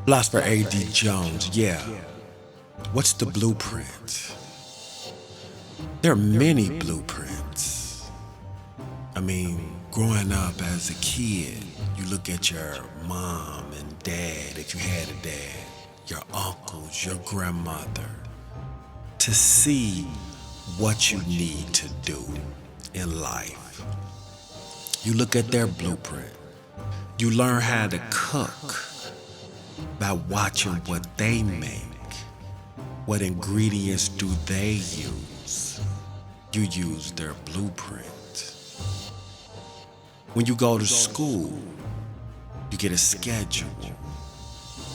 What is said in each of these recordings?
Philosopher A.D. Jones, yeah. What's the blueprint? There are many blueprints. I mean, growing up as a kid, you look at your mom and dad, if you had a dad, your uncles, your grandmother, to see what you need to do in life. You look at their blueprint. You learn how to cook by watching what they make. What ingredients do they use? You use their blueprint. When you go to school, you get a schedule.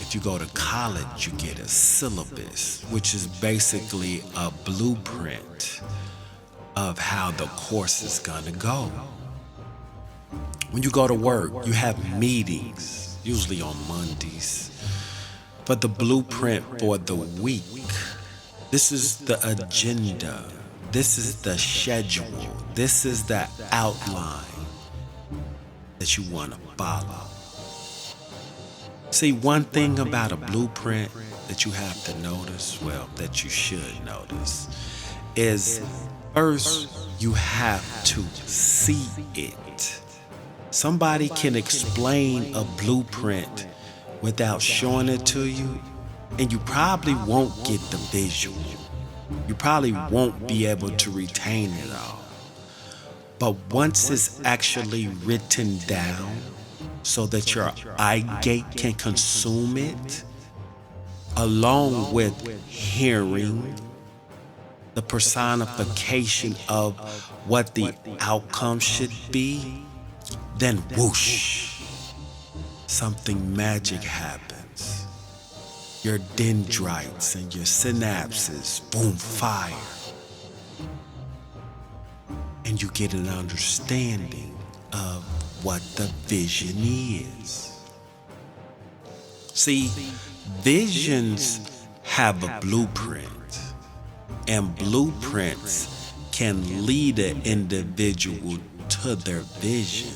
If you go to college, you get a syllabus, which is basically a blueprint of how the course is gonna go. When you go to work, you have meetings, usually on Mondays, for the blueprint for the week. This is the agenda. This is the schedule. This is the outline that you want to follow. See, one thing about a blueprint that you have to notice, well, that you should notice, is first you have to see it. Somebody can explain a blueprint without showing it to you, and you probably won't get the visual. You probably won't be able to retain it all. But once it's actually written down so that your eye gate can consume it, along with hearing the personification of what the outcome should be, then whoosh, something magic happens. Your dendrites and your synapses, boom, fire. And you get an understanding of what the vision is. See, visions have a blueprint, and blueprints can lead an individual to their vision.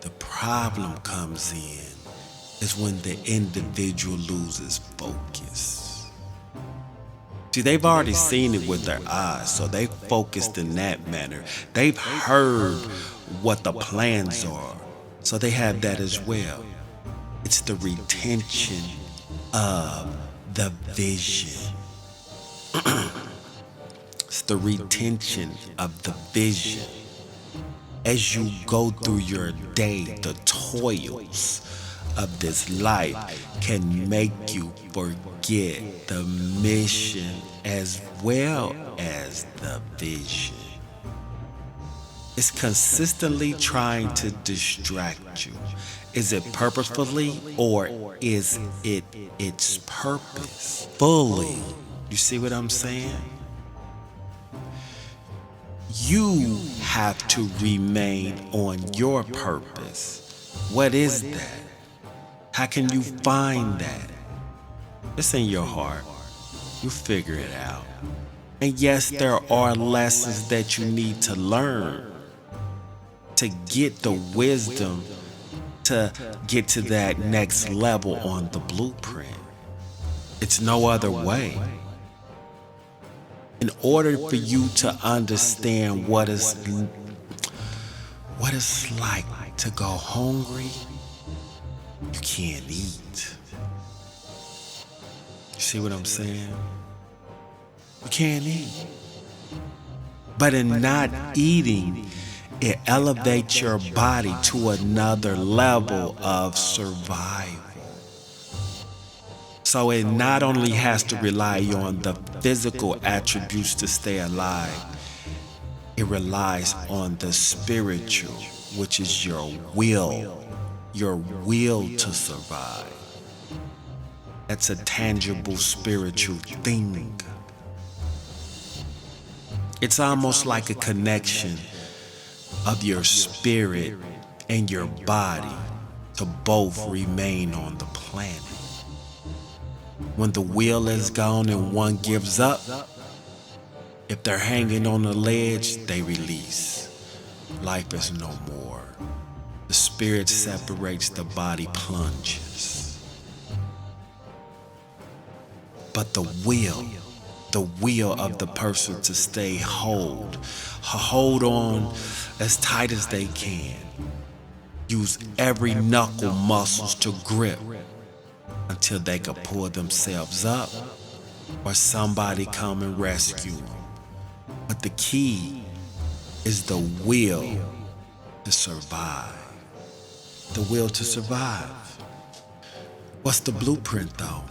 The problem comes in is when the individual loses focus. See, they've already seen it with their eyes, so they focused in that manner. They've heard what the plans are, so they have that as well. It's the retention of the vision. It's the retention of the vision. As you go through your day, the toils of this life can make you forget the mission as well as the vision. It's consistently trying to distract you. Is it purposefully, or is it its purpose fully? You see what I'm saying? You have to remain on your purpose. What is that? How can you find that? It's in your heart. You figure it out. And yes, there are lessons that you need to learn to get the wisdom to get to that next level on the blueprint. It's no other way. In order for you to understand what it's like to go hungry, you can't eat. You see what I'm saying? You can't eat. But in not eating, it elevates your body to another level of survival. So it not only has to rely on the physical attributes to stay alive, it relies on the spiritual, which is your will to survive. That's a tangible spiritual thing. It's almost like a connection of your spirit and your body to both remain on the planet. When the will is gone and one gives up, if they're hanging on the ledge, they release. Life is no more. The spirit separates, the body plunges. but the will of the person to stay hold on as tight as they can. Use every knuckle muscles to grip until they can pull themselves up or somebody come and rescue them. But the key is the will to survive. The will to survive. What's the blueprint though?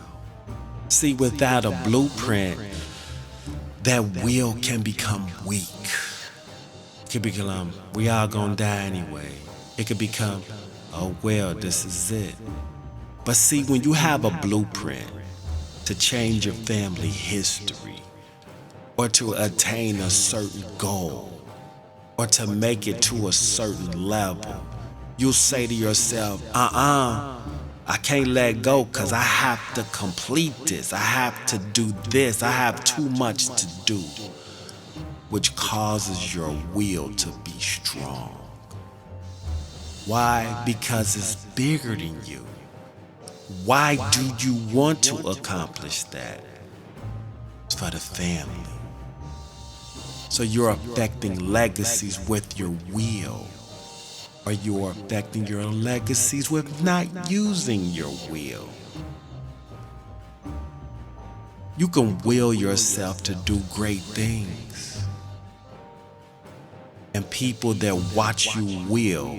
See, without a blueprint, that will can become weak. It can become, we all gonna die anyway. It could become, oh well, this is it. But see, when you have a blueprint to change your family history, or to attain a certain goal, or to make it to a certain level, you'll say to yourself, I can't let go because I have to complete this. I have to do this. I have too much to do, which causes your will to be strong. Why? Because it's bigger than you. Why do you want to accomplish that? It's for the family. So you're affecting legacies with your will. Or you're affecting your legacies with not using your will. You can will yourself to do great things. And people that watch you will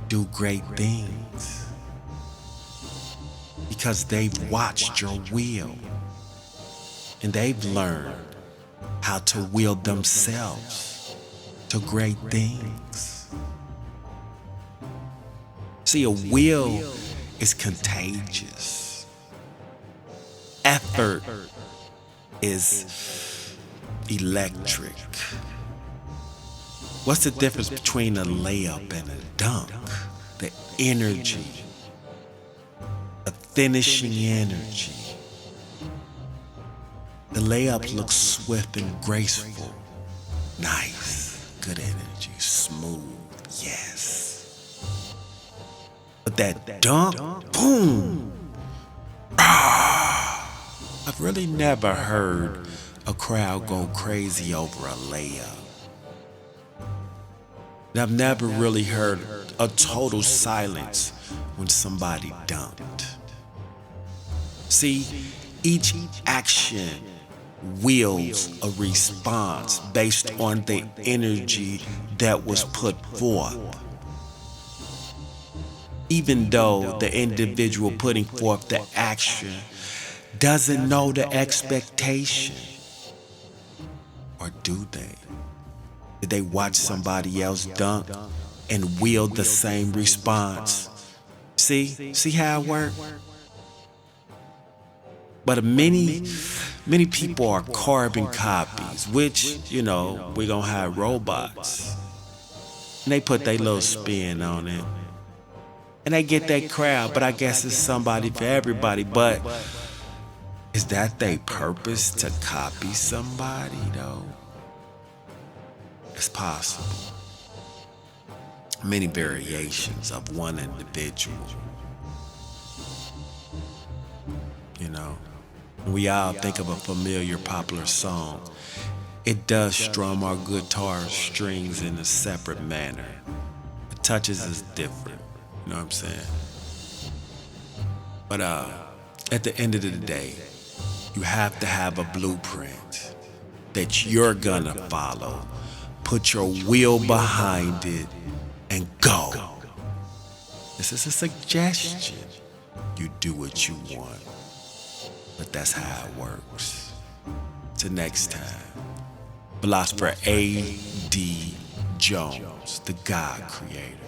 do great things. Because they've watched your will. And they've learned how to will themselves to great things. See, a will is contagious. Effort is electric. What's the difference between a layup and a dunk? The energy, the finishing energy. The layup looks swift and graceful. Nice, good energy, smooth, yes. But that dunk, boom. I've really never heard a crowd go crazy over a layup. And I've never really heard a total silence when somebody dunked. See, each action wills a response based on the energy that was put forth. Even though the individual putting forth the action doesn't know the expectation. Or do they? Did they watch somebody else dunk and wield the same response? See how it works? But many people are carbon copies, which, we're gonna have robots. And they put their little spin on it. And they get that crowd, but I guess it's somebody for everybody. But is that their purpose, to copy somebody, though? It's possible. Many variations of one individual. We all think of a familiar popular song. It does strum our guitar strings in a separate manner. The touches is different. You know what I'm saying? But at the end of the day, you have to have a blueprint that you're gonna follow. Put your will behind it and go. This is a suggestion. You do what you want. But that's how it works. Till next time. Philosopher A.D. Jones, the God Creator.